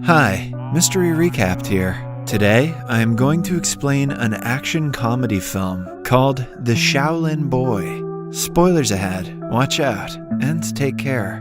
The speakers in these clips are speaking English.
Hi, Mystery Recapped here. Today, I am going to explain an action comedy film called The Shaolin Boy. Spoilers ahead, watch out, and take care.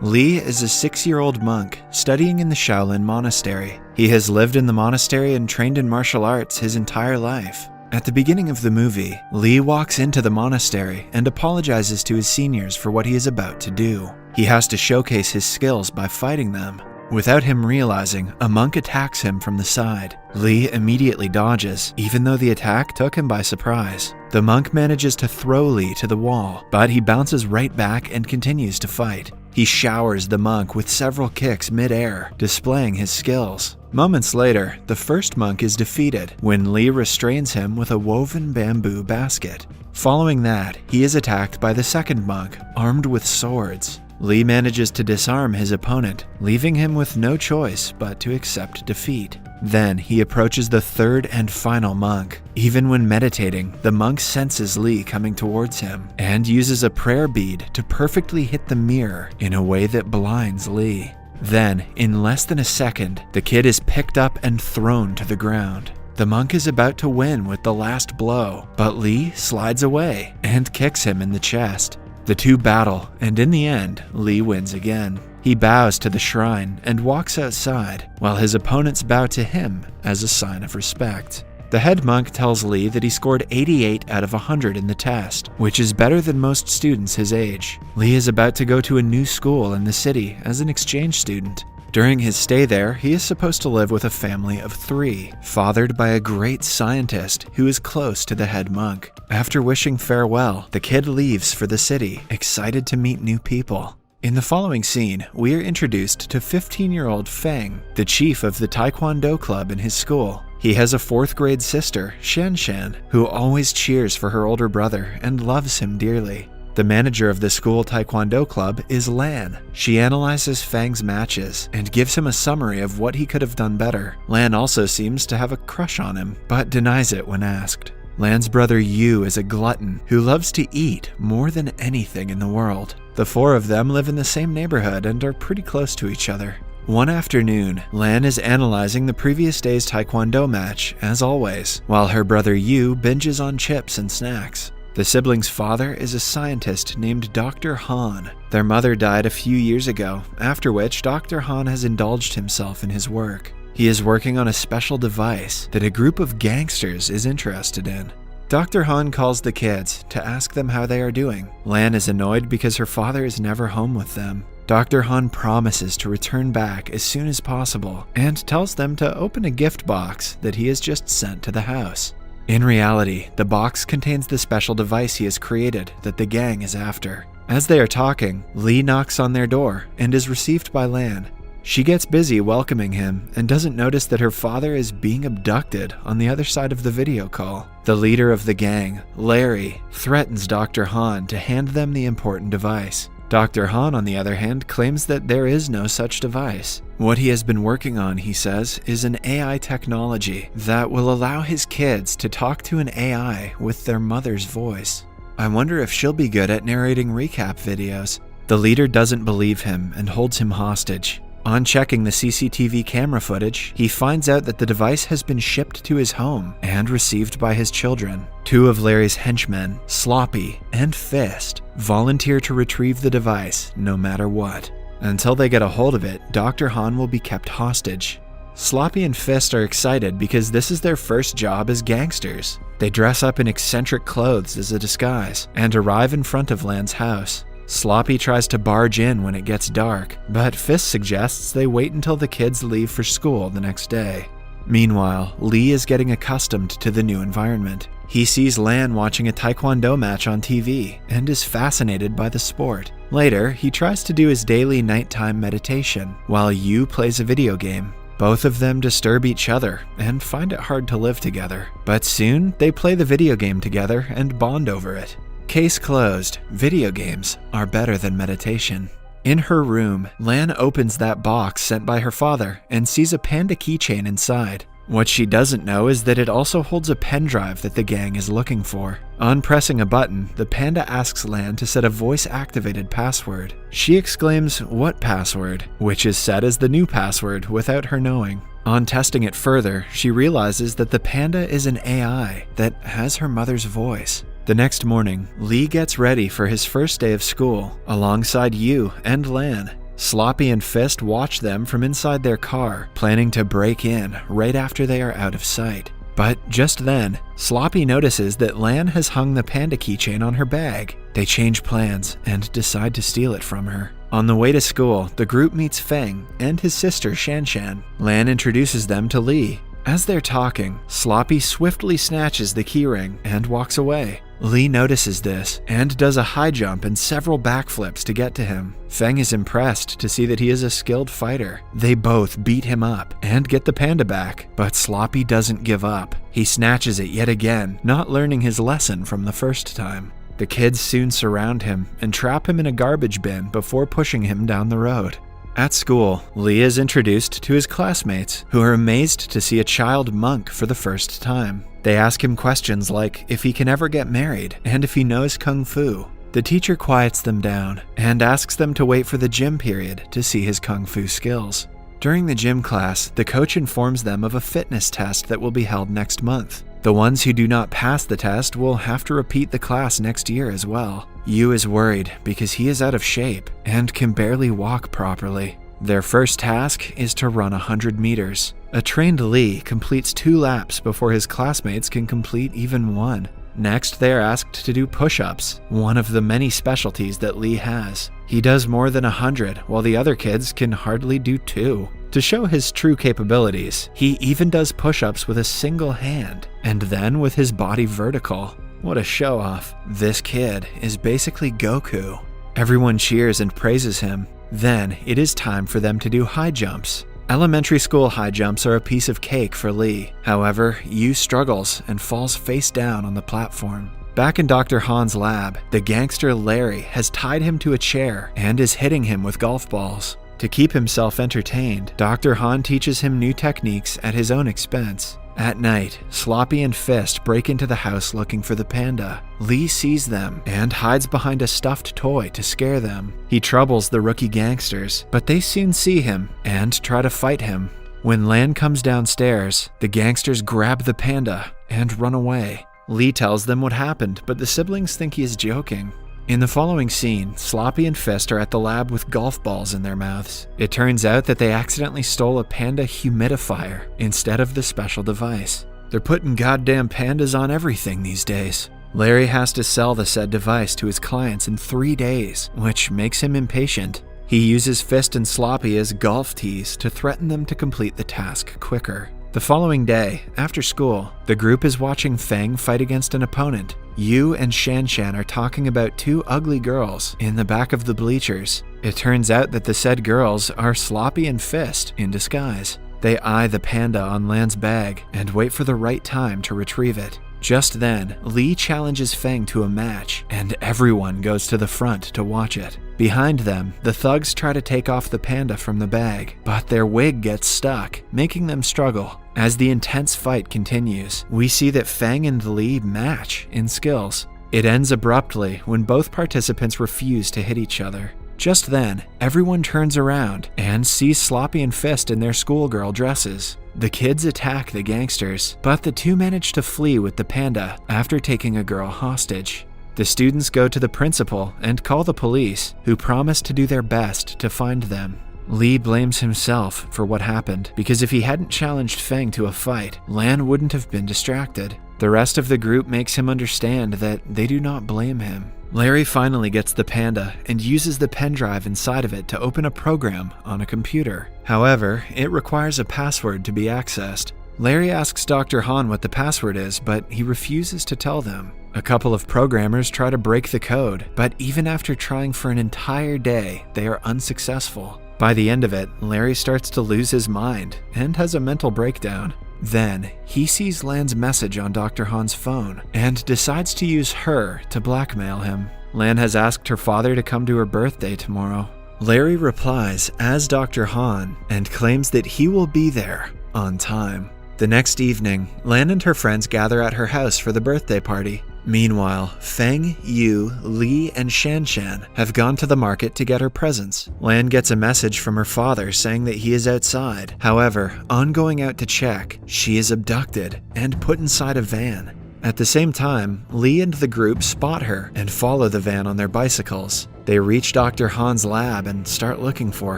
Lee is a 6-year-old monk studying in the Shaolin monastery. He has lived in the monastery and trained in martial arts his entire life. At the beginning of the movie, Lee walks into the monastery and apologizes to his seniors for what he is about to do. He has to showcase his skills by fighting them. Without him realizing, a monk attacks him from the side. Lee immediately dodges, even though the attack took him by surprise. The monk manages to throw Lee to the wall, but he bounces right back and continues to fight. He showers the monk with several kicks mid-air, displaying his skills. Moments later, the first monk is defeated when Lee restrains him with a woven bamboo basket. Following that, he is attacked by the second monk, armed with swords. Lee manages to disarm his opponent, leaving him with no choice but to accept defeat. Then he approaches the third and final monk. Even when meditating, the monk senses Lee coming towards him and uses a prayer bead to perfectly hit the mirror in a way that blinds Lee. Then, in less than a second, the kid is picked up and thrown to the ground. The monk is about to win with the last blow, but Lee slides away and kicks him in the chest. The two battle, and in the end, Lee wins again. He bows to the shrine and walks outside, while his opponents bow to him as a sign of respect. The head monk tells Lee that he scored 88 out of 100 in the test, which is better than most students his age. Lee is about to go to a new school in the city as an exchange student. During his stay there, he is supposed to live with a family of 3, fathered by a great scientist who is close to the head monk. After wishing farewell, the kid leaves for the city, excited to meet new people. In the following scene, we are introduced to 15-year-old Feng, the chief of the Taekwondo club in his school. He has a 4th grade sister, Shan, who always cheers for her older brother and loves him dearly. The manager of the school Taekwondo club is Lan. She analyzes Feng's matches and gives him a summary of what he could have done better. Lan also seems to have a crush on him, but denies it when asked. Lan's brother Yu is a glutton who loves to eat more than anything in the world. The 4 of them live in the same neighborhood and are pretty close to each other. One afternoon, Lan is analyzing the previous day's Taekwondo match, as always, while her brother Yu binges on chips and snacks. The siblings' father is a scientist named Dr. Han. Their mother died a few years ago, after which Dr. Han has indulged himself in his work. He is working on a special device that a group of gangsters is interested in. Dr. Han calls the kids to ask them how they are doing. Lan is annoyed because her father is never home with them. Dr. Han promises to return back as soon as possible and tells them to open a gift box that he has just sent to the house. In reality, the box contains the special device he has created that the gang is after. As they are talking, Lee knocks on their door and is received by Lan. She gets busy welcoming him and doesn't notice that her father is being abducted on the other side of the video call. The leader of the gang, Larry, threatens Dr. Han to hand them the important device. Dr. Han, on the other hand, claims that there is no such device. What he has been working on, he says, is an AI technology that will allow his kids to talk to an AI with their mother's voice. I wonder if she'll be good at narrating recap videos. The leader doesn't believe him and holds him hostage. On checking the CCTV camera footage, he finds out that the device has been shipped to his home and received by his children. 2 of Larry's henchmen, Sloppy and Fist, volunteer to retrieve the device no matter what. Until they get a hold of it, Dr. Han will be kept hostage. Sloppy and Fist are excited because this is their first job as gangsters. They dress up in eccentric clothes as a disguise and arrive in front of Lan's house. Sloppy tries to barge in when it gets dark, but Fist suggests they wait until the kids leave for school the next day. Meanwhile, Lee is getting accustomed to the new environment. He sees Lan watching a Taekwondo match on TV and is fascinated by the sport. Later, he tries to do his daily nighttime meditation, while Yu plays a video game. Both of them disturb each other and find it hard to live together, but soon they play the video game together and bond over it. Case closed. Video games are better than meditation. In her room, Lan opens that box sent by her father and sees a panda keychain inside. What she doesn't know is that it also holds a pen drive that the gang is looking for. On pressing a button, the panda asks Lan to set a voice-activated password. She exclaims, "What password?" which is set as the new password without her knowing. On testing it further, she realizes that the panda is an AI that has her mother's voice. The next morning, Lee gets ready for his first day of school, alongside Yu and Lan. Sloppy and Fist watch them from inside their car, planning to break in right after they are out of sight. But just then, Sloppy notices that Lan has hung the panda keychain on her bag. They change plans and decide to steal it from her. On the way to school, the group meets Feng and his sister Shan Shan. Lan introduces them to Lee. As they're talking, Sloppy swiftly snatches the keyring and walks away. Lee notices this and does a high jump and several backflips to get to him. Feng is impressed to see that he is a skilled fighter. They both beat him up and get the panda back, but Sloppy doesn't give up. He snatches it yet again, not learning his lesson from the first time. The kids soon surround him and trap him in a garbage bin before pushing him down the road. At school, Lee is introduced to his classmates, who are amazed to see a child monk for the first time. They ask him questions like if he can ever get married and if he knows kung fu. The teacher quiets them down and asks them to wait for the gym period to see his kung fu skills. During the gym class, the coach informs them of a fitness test that will be held next month. The ones who do not pass the test will have to repeat the class next year as well. Yu is worried because he is out of shape and can barely walk properly. Their first task is to run 100 meters. A trained Lee completes 2 laps before his classmates can complete even 1. Next, they are asked to do push-ups, one of the many specialties that Lee has. He does more than 100, while the other kids can hardly do 2. To show his true capabilities, he even does push-ups with a single hand, and then with his body vertical. What a show-off. This kid is basically Goku. Everyone cheers and praises him. Then, it is time for them to do high jumps. Elementary school high jumps are a piece of cake for Lee. However, Yu struggles and falls face down on the platform. Back in Dr. Han's lab, the gangster Larry has tied him to a chair and is hitting him with golf balls. To keep himself entertained, Dr. Han teaches him new techniques at his own expense. At night, Sloppy and Fist break into the house looking for the panda. Lee sees them and hides behind a stuffed toy to scare them. He troubles the rookie gangsters, but they soon see him and try to fight him. When Lan comes downstairs, the gangsters grab the panda and run away. Lee tells them what happened, but the siblings think he is joking. In the following scene, Sloppy and Fist are at the lab with golf balls in their mouths. It turns out that they accidentally stole a panda humidifier instead of the special device. They're putting goddamn pandas on everything these days. Larry has to sell the said device to his clients in 3 days, which makes him impatient. He uses Fist and Sloppy as golf tees to threaten them to complete the task quicker. The following day, after school, the group is watching Feng fight against an opponent. Yu and Shan Shan are talking about 2 ugly girls in the back of the bleachers. It turns out that the said girls are Sloppy and Fist in disguise. They eye the panda on Lan's bag and wait for the right time to retrieve it. Just then, Lee challenges Feng to a match, and everyone goes to the front to watch it. Behind them, the thugs try to take off the panda from the bag, but their wig gets stuck, making them struggle. As the intense fight continues, we see that Feng and Lee match in skills. It ends abruptly when both participants refuse to hit each other. Just then, everyone turns around and sees Sloppy and Fist in their schoolgirl dresses. The kids attack the gangsters, but the 2 manage to flee with the panda after taking a girl hostage. The students go to the principal and call the police, who promise to do their best to find them. Lee blames himself for what happened, because if he hadn't challenged Feng to a fight, Lan wouldn't have been distracted. The rest of the group makes him understand that they do not blame him. Larry finally gets the panda and uses the pen drive inside of it to open a program on a computer. However, it requires a password to be accessed. Larry asks Dr. Han what the password is, but he refuses to tell them. A couple of programmers try to break the code, but even after trying for an entire day, they are unsuccessful. By the end of it, Larry starts to lose his mind and has a mental breakdown. Then, he sees Lan's message on Dr. Han's phone and decides to use her to blackmail him. Lan has asked her father to come to her birthday tomorrow. Larry replies as Dr. Han and claims that he will be there on time. The next evening, Lan and her friends gather at her house for the birthday party. Meanwhile, Feng, Yu, Li, and Shanshan have gone to the market to get her presents. Lan gets a message from her father saying that he is outside. However, on going out to check, she is abducted and put inside a van. At the same time, Li and the group spot her and follow the van on their bicycles. They reach Dr. Han's lab and start looking for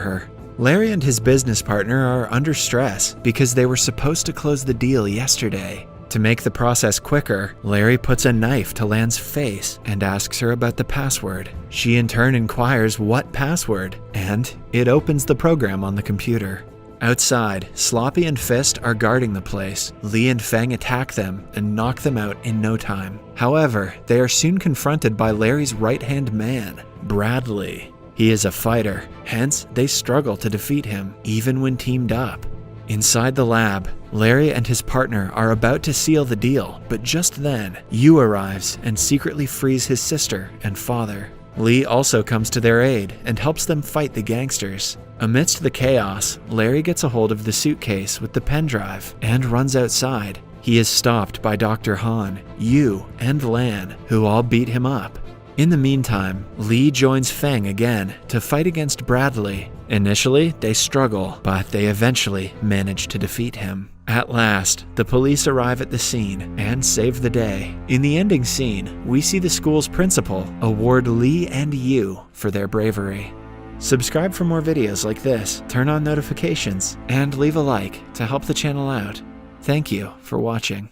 her. Larry and his business partner are under stress because they were supposed to close the deal yesterday. To make the process quicker, Larry puts a knife to Lan's face and asks her about the password. She in turn inquires what password, and it opens the program on the computer. Outside, Sloppy and Fist are guarding the place. Li and Feng attack them and knock them out in no time. However, they are soon confronted by Larry's right-hand man, Bradley. He is a fighter, hence they struggle to defeat him, even when teamed up. Inside the lab, Larry and his partner are about to seal the deal, but just then, Yu arrives and secretly frees his sister and father. Li also comes to their aid and helps them fight the gangsters. Amidst the chaos, Larry gets a hold of the suitcase with the pen drive and runs outside. He is stopped by Dr. Han, Yu, and Lan, who all beat him up. In the meantime, Li joins Feng again to fight against Bradley. Initially, they struggle, but they eventually manage to defeat him. At last, the police arrive at the scene and save the day. In the ending scene, we see the school's principal award Li and Yu for their bravery. Subscribe for more videos like this, turn on notifications, and leave a like to help the channel out. Thank you for watching.